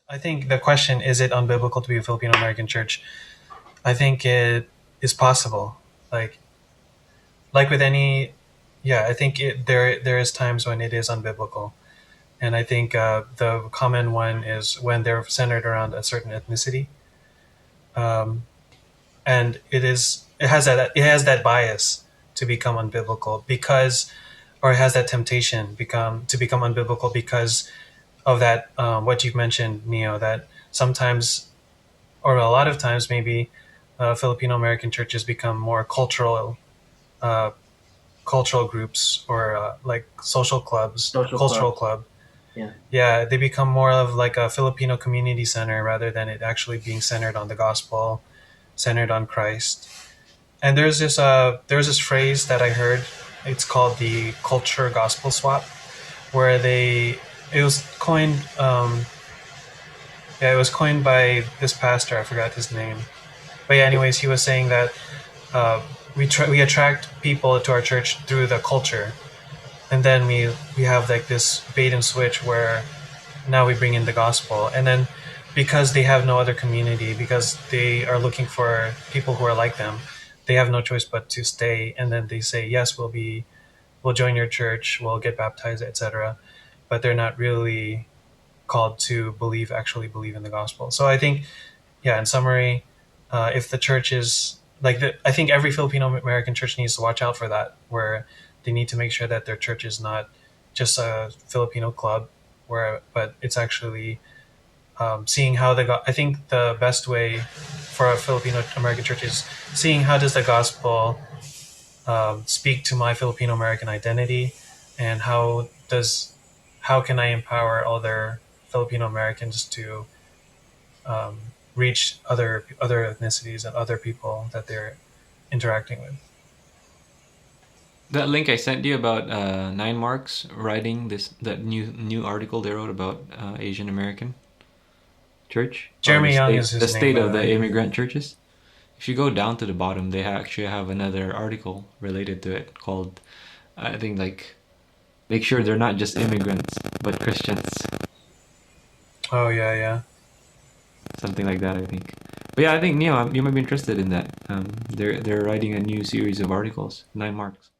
I think the question, is it unbiblical to be a Filipino American church? I think it is possible. Like like with any, yeah, I think there is times when it is unbiblical, and I think the common one is when they're centered around a certain ethnicity, um, and it has that bias to become unbiblical because, or it has that temptation become unbiblical because of that, what you've mentioned, Neo, that sometimes, or a lot of times maybe, Filipino American churches become more uh, cultural groups, or like social clubs, Social cultural clubs. club. Yeah. Yeah, they become more of like a Filipino community center rather than it actually being centered on the gospel, centered on Christ. And there's this phrase that I heard. It's called the culture gospel swap, where they it was coined. Yeah, it was coined by this pastor. I forgot his name. But yeah, anyways, he was saying that uh, we attract people to our church through the culture, and then we have like this bait and switch where now we bring in the gospel, and then because they have no other community, because they are looking for people who are like them, they have no choice but to stay, and then they say yes, we'll join your church, we'll get baptized, etc., but they're not really called to actually believe in the gospel. So I think, yeah, in summary, if the church is I think every Filipino American church needs to watch out for that, where they need to make sure that their church is not just a Filipino club, but it's actually, seeing how I think the best way for a Filipino American church is seeing how does the gospel speak to my Filipino American identity, and how can I empower other Filipino Americans to um, reach other ethnicities and other people that they're interacting with. That link I sent you about Nine Marks writing that new article they wrote about Asian American church, or Jeremy Young is the his name, state by the of the way. immigrant churches. If you go down to the bottom, they actually have another article related to it called, I think, like, make sure they're not just immigrants but Christians, Oh yeah, yeah. something like that, I think. But yeah, I think Neo, you might be interested in that. They're writing a new series of articles, Nine Marks.